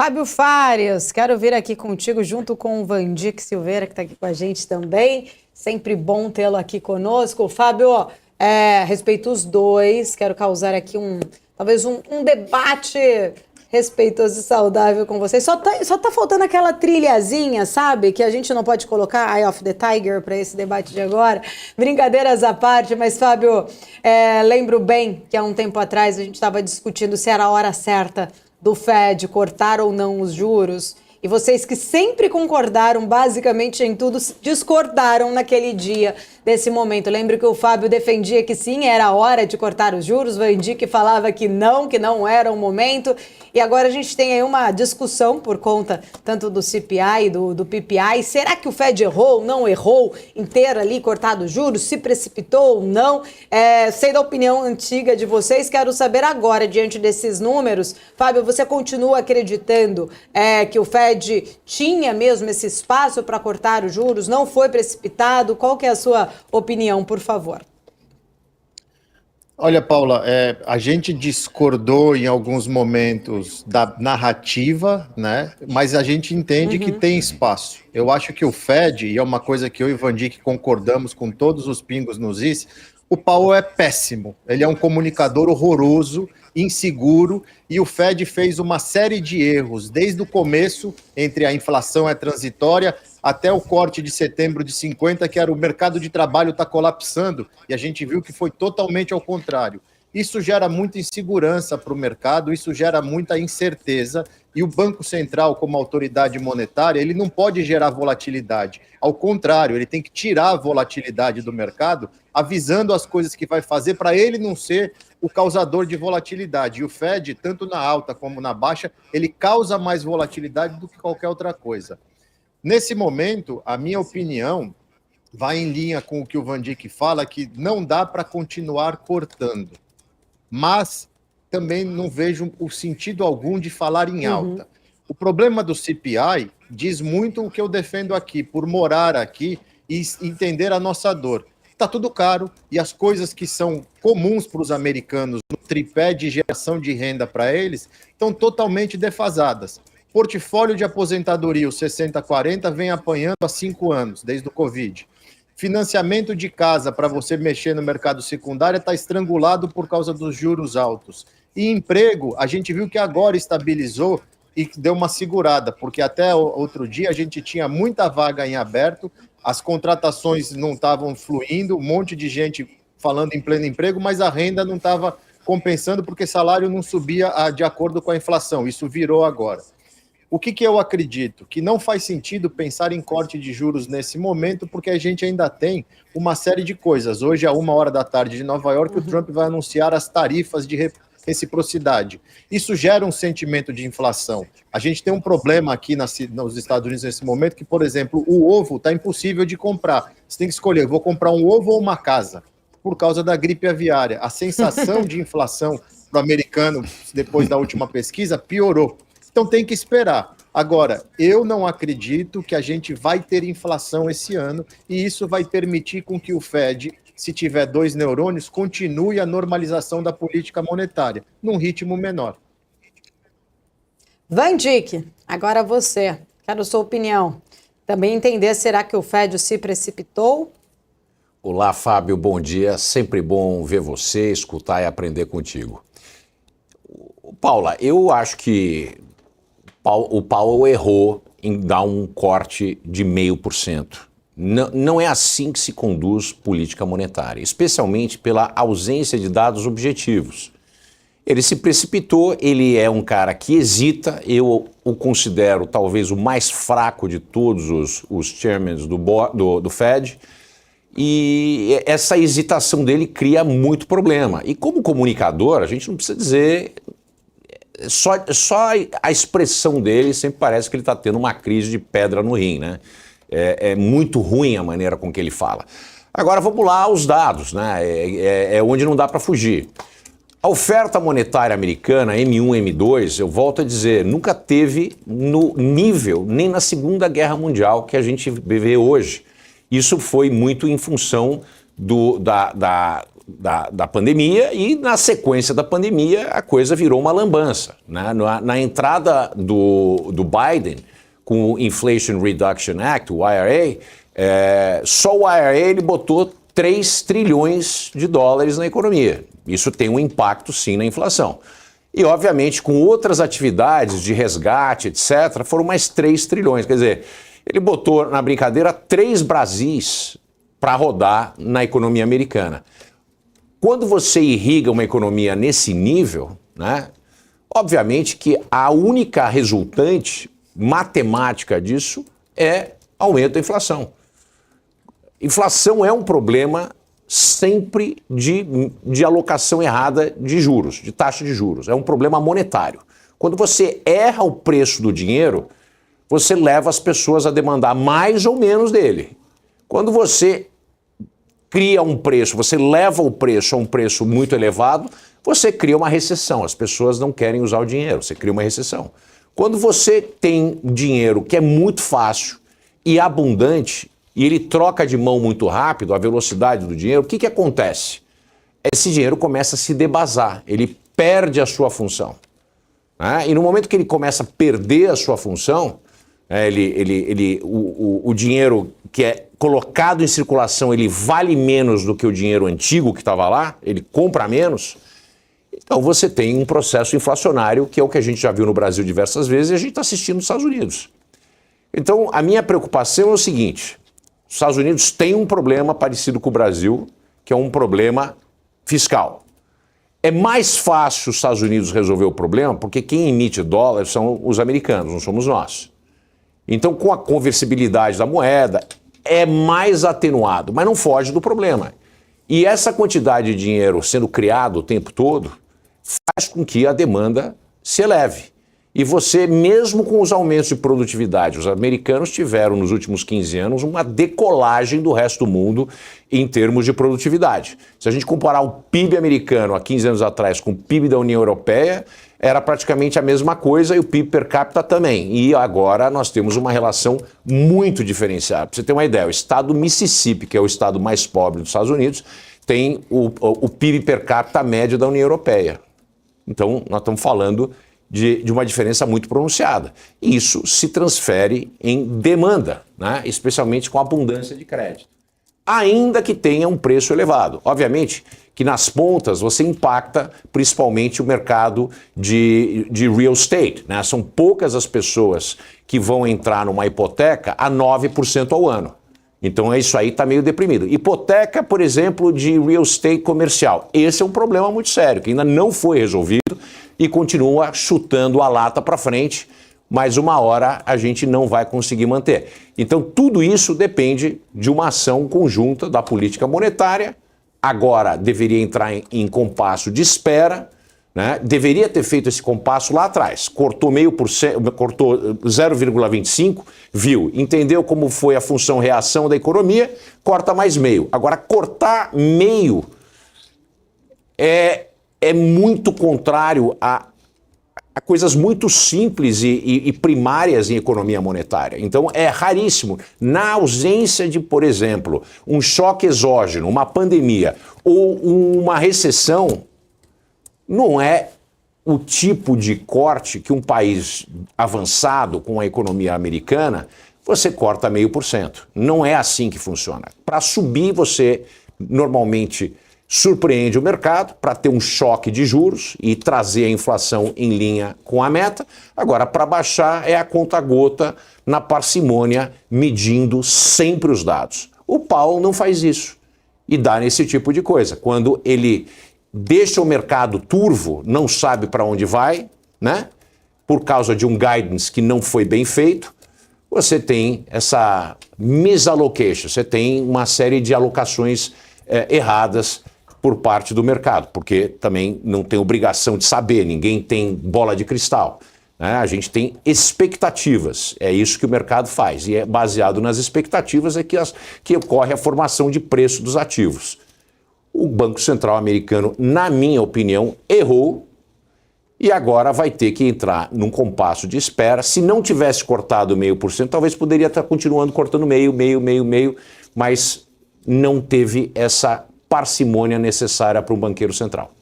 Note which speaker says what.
Speaker 1: Fábio Farias, quero vir aqui contigo junto com o Vandique Silveira, que está aqui com a gente também. Sempre bom tê-lo aqui conosco. Fábio, respeito os dois, quero causar aqui talvez um debate respeitoso e saudável com vocês. Só tá faltando aquela trilhazinha, sabe? Que a gente não pode colocar Eye of the Tiger para esse debate de agora. Brincadeiras à parte, mas Fábio, lembro bem que há um tempo atrás a gente estava discutindo se era a hora certa do Fed cortar ou não os juros, e vocês que sempre concordaram basicamente em tudo, discordaram naquele dia desse momento. Lembro que o Fábio defendia que sim, era a hora de cortar os juros, o Vandique falava que não era o momento, e agora a gente tem aí uma discussão por conta tanto do CPI e do PPI. Será que o Fed errou ou não errou em ter ali cortado os juros? Se precipitou ou não? Sei da opinião antiga de vocês, quero saber agora, diante desses números, Fábio, você continua acreditando que o Fed tinha mesmo esse espaço para cortar os juros? Não foi precipitado? Qual que é a sua opinião, por favor?
Speaker 2: Olha, Paula, a gente discordou em alguns momentos da narrativa, né? Mas a gente entende que tem espaço. Eu acho que o Fed, e é uma coisa que eu e o Vandique concordamos com todos os pingos nos is, o Powell é péssimo. Ele é um comunicador horroroso, inseguro, e o Fed fez uma série de erros desde o começo, entre a inflação transitória até o corte de setembro de 50, que era o mercado de trabalho está colapsando, e a gente viu que foi totalmente ao contrário. Isso gera muita insegurança para o mercado, isso gera muita incerteza, e o Banco Central, como autoridade monetária, ele não pode gerar volatilidade. Ao contrário, ele tem que tirar a volatilidade do mercado, avisando as coisas que vai fazer para ele não ser o causador de volatilidade. E o Fed, tanto na alta como na baixa, ele causa mais volatilidade do que qualquer outra coisa. Nesse momento, a minha opinião vai em linha com o que o Vandique fala, que não dá para continuar cortando. Mas também não vejo o sentido algum de falar em alta. O problema do CPI diz muito o que eu defendo aqui, por morar aqui e entender a nossa dor. Está tudo caro e as coisas que são comuns para os americanos, no tripé de geração de renda para eles, estão totalmente defasadas. Portfólio de aposentadoria, o 60-40, vem apanhando há 5 anos, desde o Covid. Financiamento de casa para você mexer no mercado secundário está estrangulado por causa dos juros altos. E emprego, a gente viu que agora estabilizou e deu uma segurada, porque até outro dia a gente tinha muita vaga em aberto, as contratações não estavam fluindo, um monte de gente falando em pleno emprego, mas a renda não estava compensando porque salário não subia de acordo com a inflação. Isso virou agora. O que eu acredito? Que não faz sentido pensar em corte de juros nesse momento, porque a gente ainda tem uma série de coisas. Hoje, à 1h de Nova York, o Trump vai anunciar as tarifas de reciprocidade. Isso gera um sentimento de inflação. A gente tem um problema aqui nos Estados Unidos nesse momento, que, por exemplo, o ovo está impossível de comprar. Você tem que escolher, vou comprar um ovo ou uma casa, por causa da gripe aviária. A sensação de inflação para o americano, depois da última pesquisa, piorou. Então tem que esperar. Agora, eu não acredito que a gente vai ter inflação esse ano e isso vai permitir com que o Fed, se tiver 2 neurônios, continue a normalização da política monetária, num ritmo menor.
Speaker 1: Vandique, agora você. Quero sua opinião. Também entender, será que o Fed se precipitou?
Speaker 3: Olá, Fábio, bom dia. Sempre bom ver você, escutar e aprender contigo. Paula, eu acho que o Powell errou em dar um corte de 0,5%. Não é assim que se conduz política monetária, especialmente pela ausência de dados objetivos. Ele se precipitou, ele é um cara que hesita, eu o considero talvez o mais fraco de todos os chairmen do Fed, e essa hesitação dele cria muito problema. E como comunicador, a gente não precisa dizer... Só a expressão dele sempre parece que ele está tendo uma crise de pedra no rim, né? É muito ruim a maneira com que ele fala. Agora vamos lá aos dados, né? É onde não dá para fugir. A oferta monetária americana, M1, M2, eu volto a dizer, nunca teve no nível, nem na Segunda Guerra Mundial que a gente vê hoje. Isso foi muito em função da pandemia e, na sequência da pandemia, a coisa virou uma lambança. Né? Na entrada do Biden com o Inflation Reduction Act, o IRA, só o IRA ele botou 3 trilhões de dólares na economia. Isso tem um impacto, sim, na inflação. E, obviamente, com outras atividades de resgate, etc., foram mais 3 trilhões. Quer dizer, ele botou na brincadeira 3 Brasis para rodar na economia americana. Quando você irriga uma economia nesse nível, né, obviamente que a única resultante matemática disso é aumento da inflação. Inflação é um problema sempre de alocação errada de juros, de taxa de juros. É um problema monetário. Quando você erra o preço do dinheiro, você leva as pessoas a demandar mais ou menos dele. Quando você cria um preço, você leva o preço a um preço muito elevado, você cria uma recessão. As pessoas não querem usar o dinheiro, você cria uma recessão. Quando você tem dinheiro que é muito fácil e abundante, e ele troca de mão muito rápido, a velocidade do dinheiro, o que acontece? Esse dinheiro começa a se debasar, ele perde a sua função. Né? E no momento que ele começa a perder a sua função, o dinheiro que é colocado em circulação, ele vale menos do que o dinheiro antigo que estava lá, ele compra menos. Então você tem um processo inflacionário, que é o que a gente já viu no Brasil diversas vezes e a gente está assistindo nos Estados Unidos. Então a minha preocupação é o seguinte: os Estados Unidos têm um problema parecido com o Brasil, que é um problema fiscal. É mais fácil os Estados Unidos resolver o problema porque quem emite dólar são os americanos, não somos nós. Então, com a conversibilidade da moeda, é mais atenuado, mas não foge do problema. E essa quantidade de dinheiro sendo criado o tempo todo faz com que a demanda se eleve. E você, mesmo com os aumentos de produtividade, os americanos tiveram nos últimos 15 anos uma decolagem do resto do mundo em termos de produtividade. Se a gente comparar o PIB americano há 15 anos atrás com o PIB da União Europeia, era praticamente a mesma coisa e o PIB per capita também. E agora nós temos uma relação muito diferenciada. Para você ter uma ideia, o estado do Mississippi, que é o estado mais pobre dos Estados Unidos, tem o PIB per capita médio da União Europeia. Então, nós estamos falando de uma diferença muito pronunciada. E isso se transfere em demanda, né? Especialmente com a abundância de crédito. Ainda que tenha um preço elevado. Obviamente que nas pontas você impacta principalmente o mercado de real estate, né? São poucas as pessoas que vão entrar numa hipoteca a 9% ao ano. Então isso aí está meio deprimido. Hipoteca, por exemplo, de real estate comercial. Esse é um problema muito sério, que ainda não foi resolvido e continua chutando a lata para frente, mas uma hora a gente não vai conseguir manter. Então tudo isso depende de uma ação conjunta da política monetária. Agora deveria entrar em compasso de espera, né? Deveria ter feito esse compasso lá atrás. Cortou 0,5%, cortou 0,25%, viu, entendeu como foi a função-reação da economia, corta mais meio. Agora, cortar meio é muito contrário a coisas muito simples e primárias em economia monetária. Então é raríssimo. Na ausência de, por exemplo, um choque exógeno, uma pandemia ou uma recessão, não é o tipo de corte que um país avançado com a economia americana, você corta 0,5%. Não é assim que funciona. Para subir, você normalmente surpreende o mercado para ter um choque de juros e trazer a inflação em linha com a meta. Agora, para baixar, é a conta-gota na parcimônia, medindo sempre os dados. O Powell não faz isso e dá nesse tipo de coisa. Quando ele deixa o mercado turvo, não sabe para onde vai, né? Por causa de um guidance que não foi bem feito, você tem essa misallocation, você tem uma série de alocações erradas por parte do mercado, porque também não tem obrigação de saber, ninguém tem bola de cristal, né? A gente tem expectativas, é isso que o mercado faz, e é baseado nas expectativas que ocorre a formação de preço dos ativos. O Banco Central americano, na minha opinião, errou e agora vai ter que entrar num compasso de espera. Se não tivesse cortado 0,5%, talvez poderia estar continuando cortando meio, mas não teve essa parcimônia necessária para um banqueiro central.